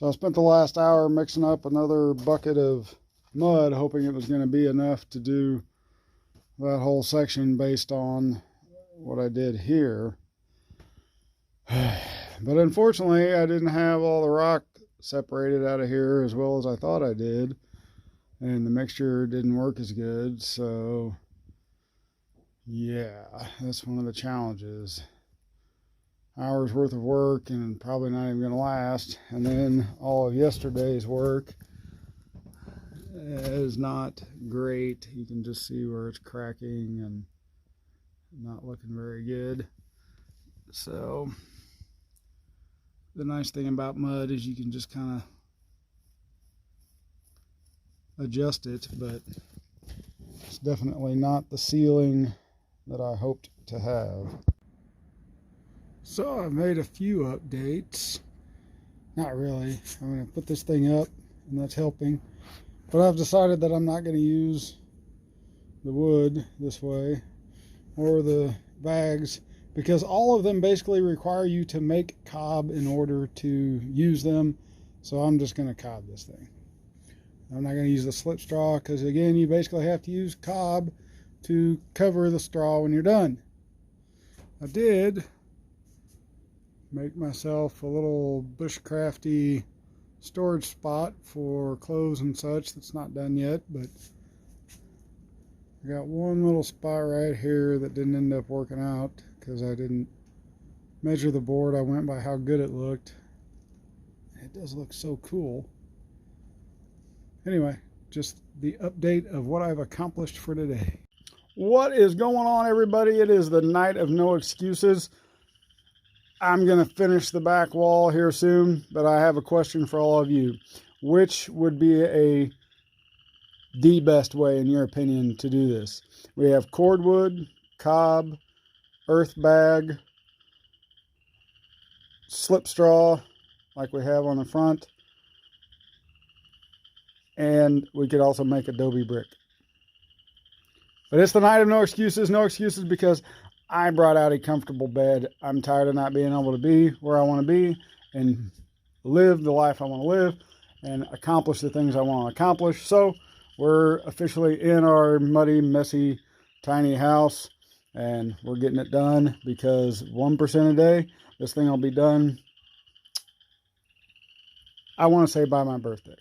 So I spent the last hour mixing up another bucket of mud, hoping it was going to be enough to do that whole section based on what I did here. But unfortunately, I didn't have all the rock separated out of here as well as I thought I did, and the mixture didn't work as good. So yeah, that's one of the challenges. Hours worth of work and probably not even going to last, and then all of yesterday's work is not great. You can just see where it's cracking and not looking very good. So the nice thing about mud is you can just kind of adjust it, but it's definitely not the sealing that I hoped to have. So I've made a few updates. Not really. I'm going to put this thing up, and that's helping. But I've decided that I'm not going to use the wood this way or the bags, because all of them basically require you to make cob in order to use them. So I'm just going to cob this thing. I'm not going to use the slipstraw because, again, you basically have to use cob to cover the straw when you're done. I did make myself a little bushcrafty storage spot for clothes and such that's not done yet, but I got one little spot right here that didn't end up working out because I didn't measure the board. I went by how good it looked. It does look so cool. Anyway, just the update of what I've accomplished for today. What is going on, everybody? It is the night of no excuses. I'm going to finish the back wall here soon, but I have a question for all of you. Which would be the best way, in your opinion, to do this? We have cordwood, cob, earth bag, slipstraw, like we have on the front, and we could also make adobe brick. But it's the night of no excuses because I brought out a comfortable bed. I'm tired of not being able to be where I want to be and live the life I want to live and accomplish the things I want to accomplish. So we're officially in our muddy, messy, tiny house, and we're getting it done because 1% a day, this thing will be done, I want to say, by my birthday.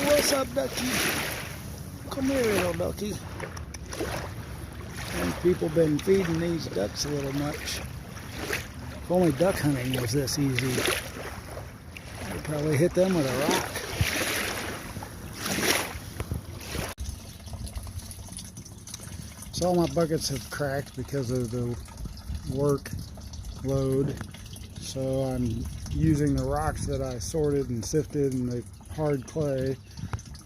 What's up, ducky? Come here, little ducky. And people been feeding these ducks a little much. If only duck hunting was this easy, I'd probably hit them with a rock. So all my buckets have cracked because of the workload. So I'm using the rocks that I sorted and sifted and the hard clay,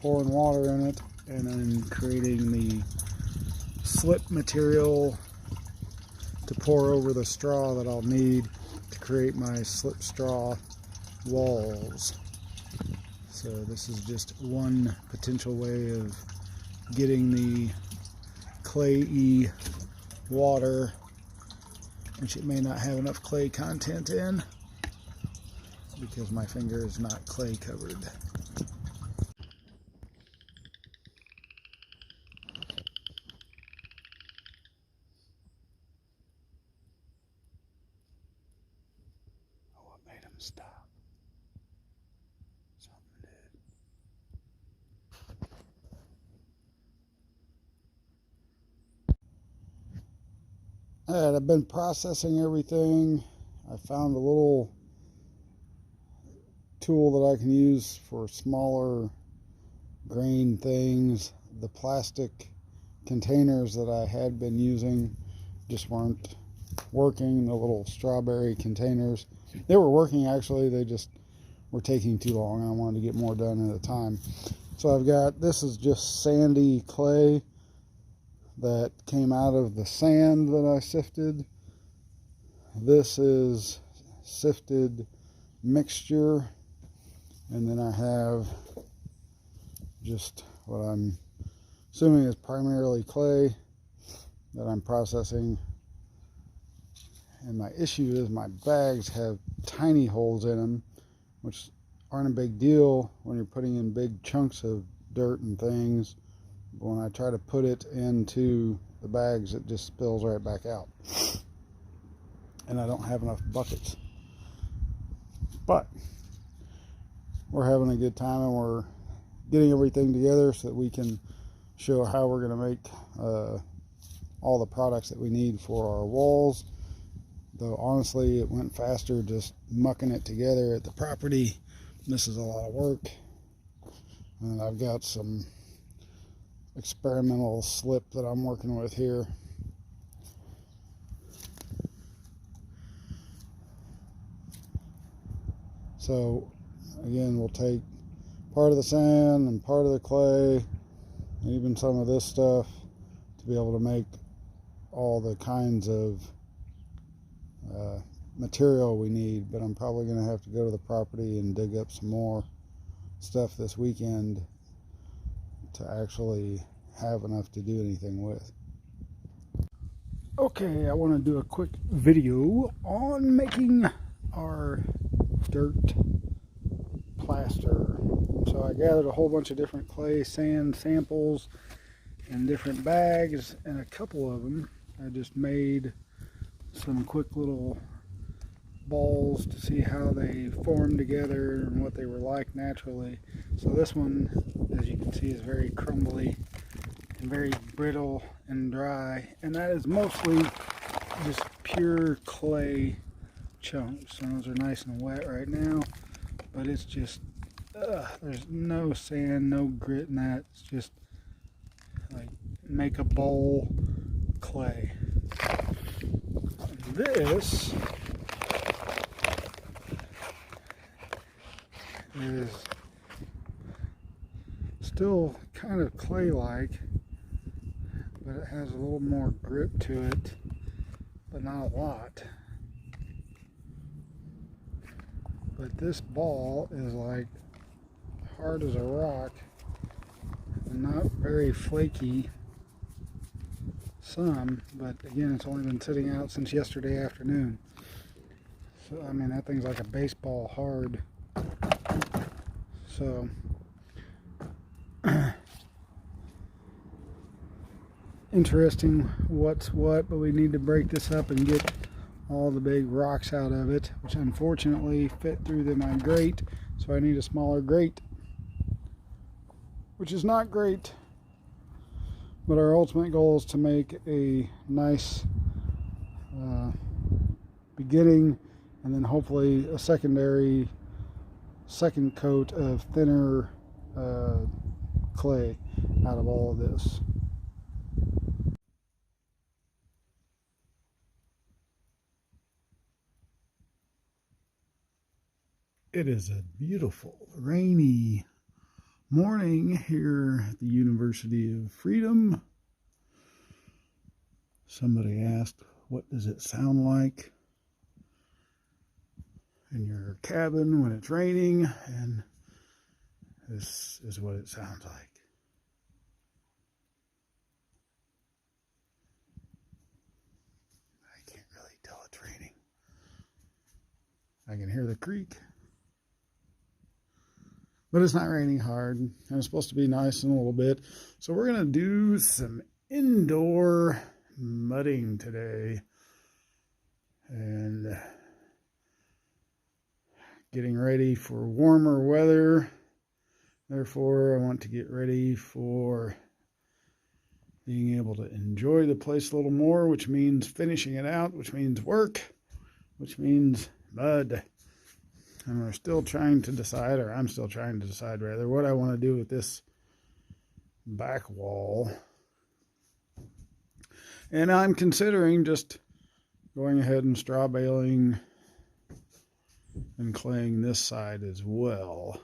pouring water in it, and then creating the slip material to pour over the straw that I'll need to create my slip straw walls. So this is just one potential way of getting the clay-y water, which it may not have enough clay content in because my finger is not clay covered. What made him stop? Something did. Alright, I've been processing everything. I found a little tool that I can use for smaller grain things. The plastic containers that I had been using just weren't working. The little strawberry containers, they were working actually, they just were taking too long and I wanted to get more done at a time. So I've got, this is just sandy clay that came out of the sand that I sifted. This is sifted mixture, and then I have just what I'm assuming is primarily clay that I'm processing. And my issue is my bags have tiny holes in them, which aren't a big deal when you're putting in big chunks of dirt and things. But when I try to put it into the bags, it just spills right back out. And I don't have enough buckets. But we're having a good time, and we're getting everything together so that we can show how we're going to make all the products that we need for our walls. Though honestly, it went faster just mucking it together at the property. This is a lot of work. And I've got some experimental slip that I'm working with here. So again, we'll take part of the sand and part of the clay, and even some of this stuff, to be able to make all the kinds of material we need. But I'm probably going to have to go to the property and dig up some more stuff this weekend to actually have enough to do anything with. Okay, I want to do a quick video on making our dirt plaster. So I gathered a whole bunch of different clay sand samples in different bags, and a couple of them I just made some quick little balls to see how they formed together and what they were like naturally. So this one, as you can see, is very crumbly and very brittle and dry, and that is mostly just pure clay chunks. And those are nice and wet right now, but it's just there's no sand, no grit in that. It's just like make a bowl clay. And this is still kind of clay-like, but it has a little more grip to it, but not a lot. But this ball is like hard as a rock and not very flaky. Some, but again, it's only been sitting out since yesterday afternoon. So I mean, that thing's like a baseball hard. So interesting what's what, but we need to break this up and get all the big rocks out of it, which unfortunately fit through my grate, so I need a smaller grate, which is not great. But our ultimate goal is to make a nice beginning, and then hopefully a second coat of thinner clay out of all of this. It is a beautiful rainy morning here at the University of Freedom. Somebody asked, what does it sound like in your cabin when it's raining? And this is what it sounds like. I can't really tell it's raining. I can hear the creek. But it's not raining hard, and it's supposed to be nice in a little bit. So we're going to do some indoor mudding today. And getting ready for warmer weather. Therefore, I want to get ready for being able to enjoy the place a little more, which means finishing it out, which means work, which means mud. And we're still trying to decide, or I'm still trying to decide rather, what I want to do with this back wall. And I'm considering just going ahead and straw baling and claying this side as well.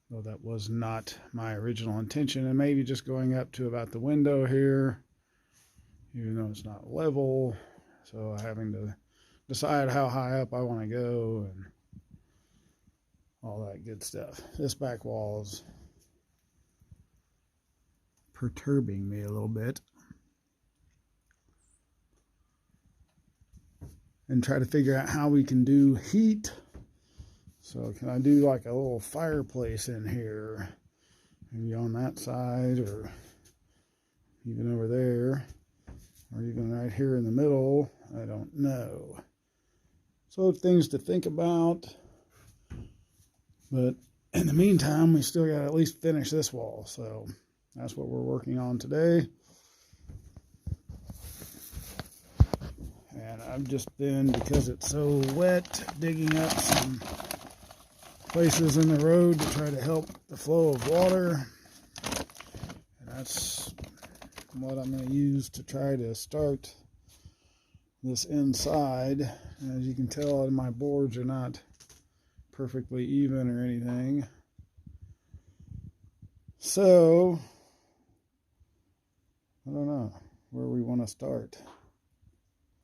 Though that was not my original intention, and maybe just going up to about the window here, even though it's not level. So having to decide how high up I want to go and all that good stuff. This back wall is perturbing me a little bit. And try to figure out how we can do heat. So can I do like a little fireplace in here? Maybe on that side, or even over there, or even right here in the middle. I don't know. So things to think about. But in the meantime, we still got to at least finish this wall. So that's what we're working on today. And I've just been, because it's so wet, digging up some places in the road to try to help the flow of water. And that's what I'm going to use to try to start this inside. And as you can tell, my boards are not perfectly even or anything. So, I don't know where we want to start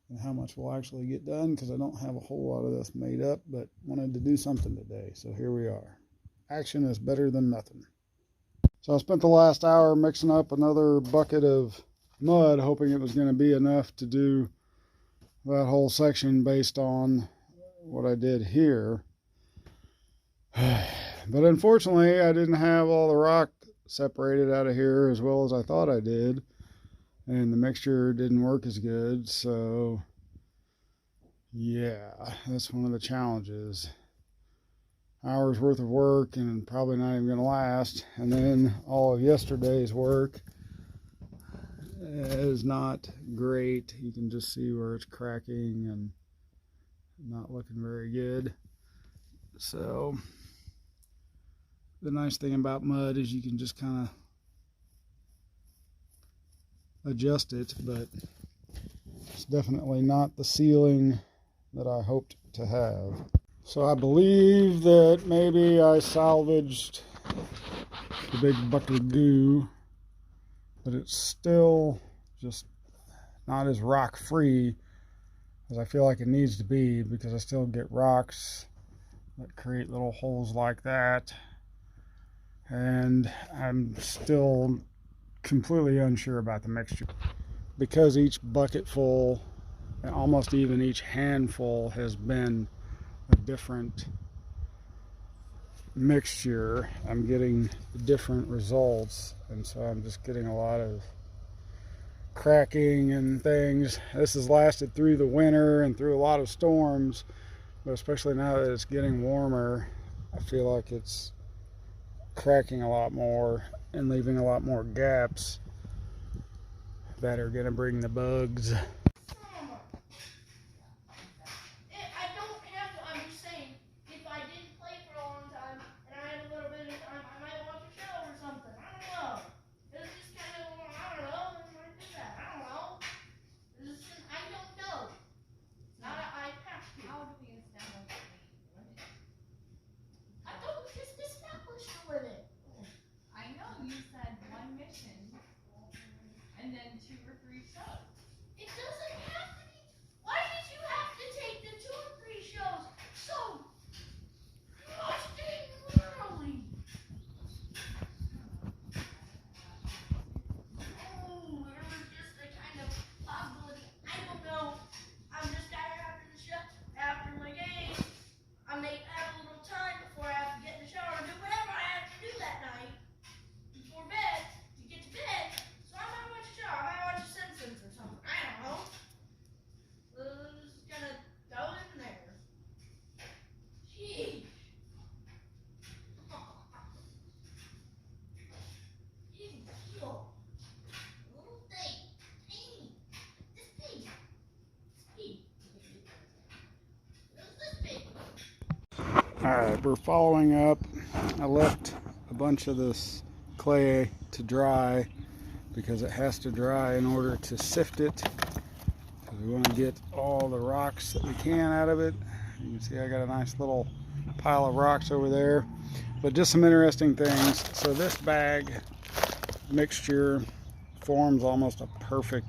and how much we'll actually get done, because I don't have a whole lot of this made up, but wanted to do something today, so here we are. Action is better than nothing. So I spent the last hour mixing up another bucket of mud, hoping it was going to be enough to do that whole section based on what I did here. But unfortunately, I didn't have all the rock separated out of here as well as I thought I did. And the mixture didn't work as good, so yeah, that's one of the challenges. Hours worth of work and probably not even going to last. And then all of yesterday's work is not great. You can just see where it's cracking and not looking very good. So the nice thing about mud is you can just kind of adjust it, but it's definitely not the ceiling that I hoped to have. So I believe that maybe I salvaged the big bucket of goo, but it's still just not as rock free as I feel like it needs to be, because I still get rocks that create little holes like that, and I'm still completely unsure about the mixture, because each bucketful and almost even each handful has been a different mixture. I'm getting different results, and so I'm just getting a lot of cracking and things. This has lasted through the winter and through a lot of storms, but especially now that it's getting warmer, I feel like it's cracking a lot more and leaving a lot more gaps that are going to bring the bugs. And then 2 or 3 shows. It doesn't Alright, we're following up. I left a bunch of this clay to dry because it has to dry in order to sift it, because we want to get all the rocks that we can out of it. You can see I got a nice little pile of rocks over there, but just some interesting things. So this bag mixture forms almost a perfect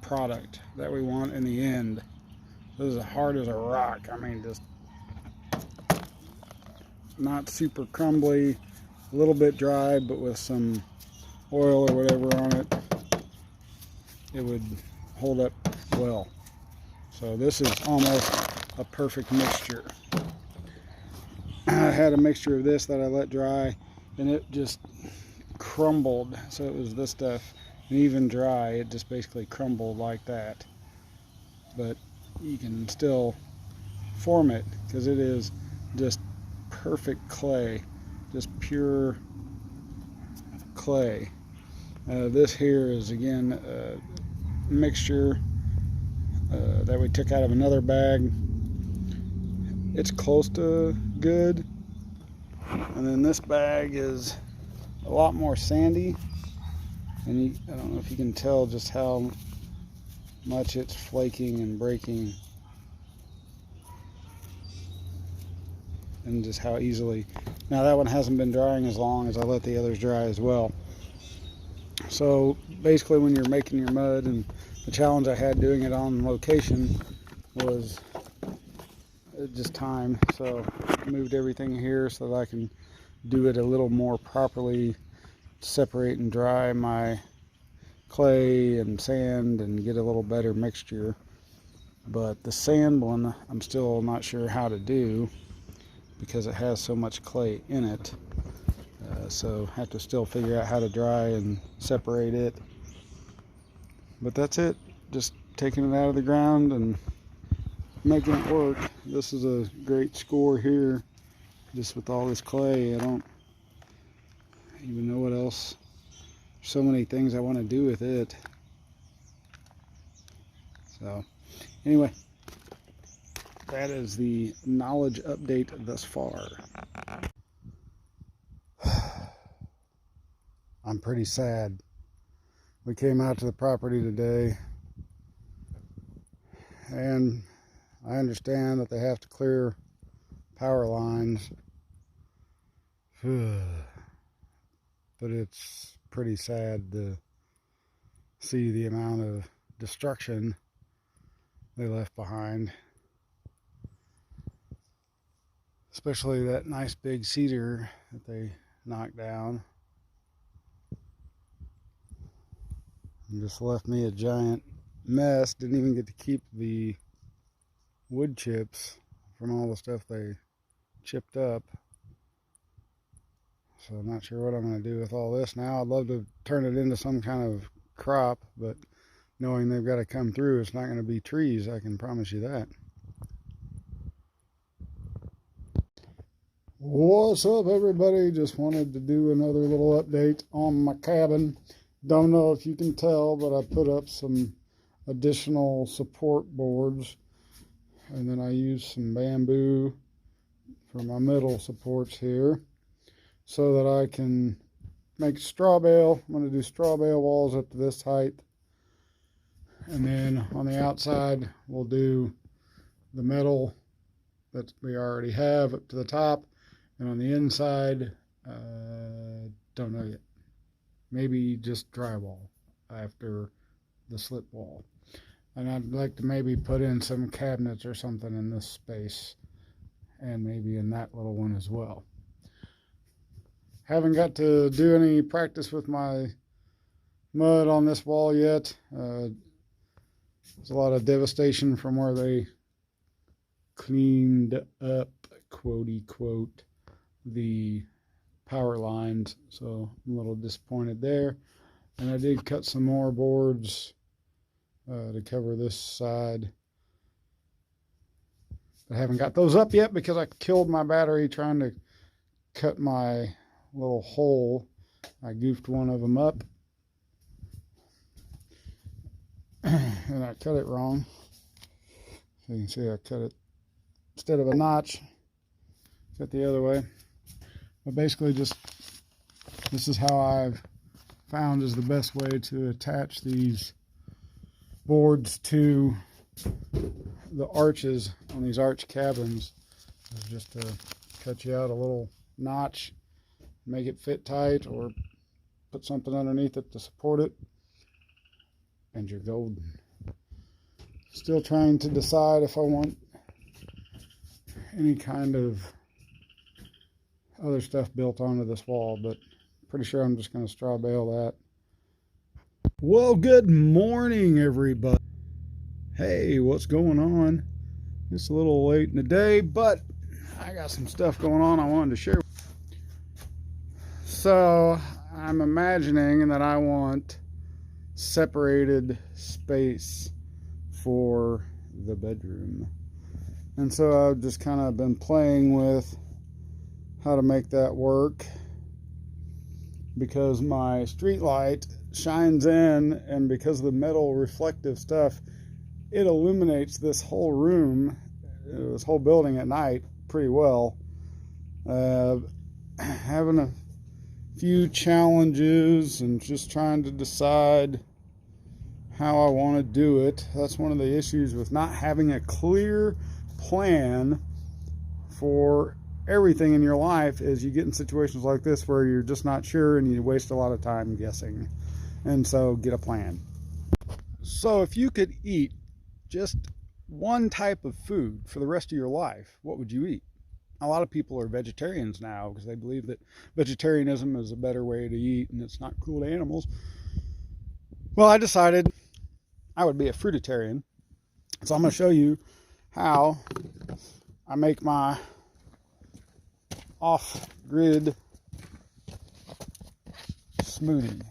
product that we want in the end. This is as hard as a rock. I mean, just not super crumbly, a little bit dry, but with some oil or whatever on it, it would hold up well. So this is almost a perfect mixture. I had a mixture of this that I let dry, and it just crumbled. So it was this stuff, and even dry, it just basically crumbled like that. But you can still form it because it is just perfect clay, just pure clay. This here is again a mixture that we took out of another bag. It's close to good. And then this bag is a lot more sandy, and I don't know if you can tell just how much it's flaking and breaking, and just how easily. Now that one hasn't been drying as long as I let the others dry as well. So basically when you're making your mud, and the challenge I had doing it on location was just time. So I moved everything here so that I can do it a little more properly, separate and dry my clay and sand and get a little better mixture. But the sand one I'm still not sure how to do because it has so much clay in it. So I have to still figure out how to dry and separate it. But that's it, just taking it out of the ground and making it work. This is a great score here, just with all this clay. I don't even know what else. So many things I want to do with it. So anyway, that is the knowledge update thus far. I'm pretty sad. We came out to the property today, and I understand that they have to clear power lines, but it's pretty sad to see the amount of destruction they left behind, especially that nice big cedar that they knocked down. And just left me a giant mess. Didn't even get to keep the wood chips from all the stuff they chipped up. So I'm not sure what I'm going to do with all this now. I'd love to turn it into some kind of crop, but knowing they've got to come through, it's not going to be trees, I can promise you that. What's up, everybody? Just wanted to do another little update on my cabin. Don't know if you can tell, but I put up some additional support boards, and then I used some bamboo for my middle supports here so that I can make straw bale. I'm going to do straw bale walls up to this height, and then on the outside we'll do the metal that we already have up to the top, and on the inside don't know yet, maybe just drywall after the slip wall. And I'd like to maybe put in some cabinets or something in this space, and maybe in that little one as well. Haven't got to do any practice with my mud on this wall yet. There's a lot of devastation from where they cleaned up, quote quote, the power lines, so I'm a little disappointed there. And I did cut some more boards to cover this side. I haven't got those up yet because I killed my battery trying to cut my little hole. I goofed one of them up and I cut it wrong. So you can see I cut it instead of a notch, got the other way. But basically just, this is how I've found is the best way to attach these boards to the arches on these arch cabins, is just to cut you out a little notch, make it fit tight, or put something underneath it to support it, and you're golden. Still trying to decide if I want any kind of other stuff built onto this wall, but pretty sure I'm just going to straw bale that. Well, good morning, everybody. Hey, what's going on? It's a little late in the day, but I got some stuff going on I wanted to share. So I'm imagining that I want separated space for the bedroom. And so I've just kind of been playing with how to make that work, because my street light shines in, and because of the metal reflective stuff, it illuminates this whole room, this whole building at night pretty well. Having a few challenges and just trying to decide how I want to do it. That's one of the issues with not having a clear plan for everything in your life, is you get in situations like this where you're just not sure and you waste a lot of time guessing. And so get a plan. So if you could eat just one type of food for the rest of your life, what would you eat? A lot of people are vegetarians now because they believe that vegetarianism is a better way to eat and it's not cruel to animals. Well, I decided I would be a fruitarian. So I'm going to show you how I make my off-grid smoothie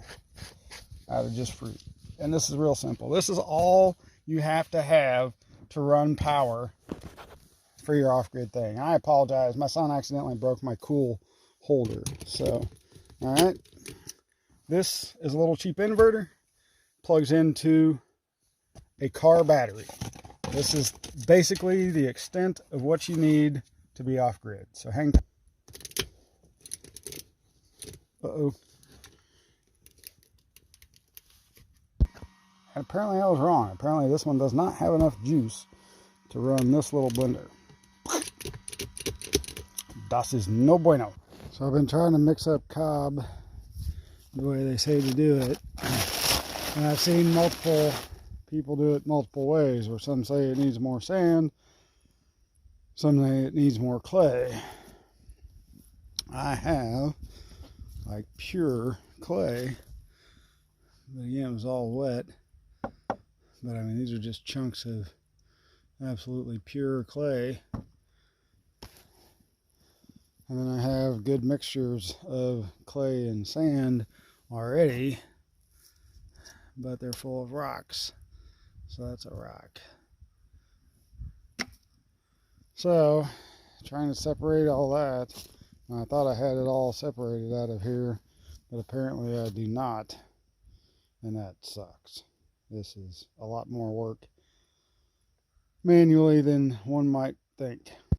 out of just fruit. And this is real simple. This is all you have to run power for your off-grid thing. I apologize. My son accidentally broke my cool holder. So, all right. This is a little cheap inverter. Plugs into a car battery. This is basically the extent of what you need to be off-grid. So hang tight. Uh-oh. And apparently I was wrong. Apparently this one does not have enough juice to run this little blender. Das is no bueno. So I've been trying to mix up cob the way they say to do it. And I've seen multiple people do it multiple ways, where some say it needs more sand, some say it needs more clay. I have like pure clay, but again, it was all wet. But I mean, these are just chunks of absolutely pure clay. And then I have good mixtures of clay and sand already, but they're full of rocks. So that's a rock. So, trying to separate all that. I thought I had it all separated out of here, but apparently I do not. And that sucks. This is a lot more work manually than one might think.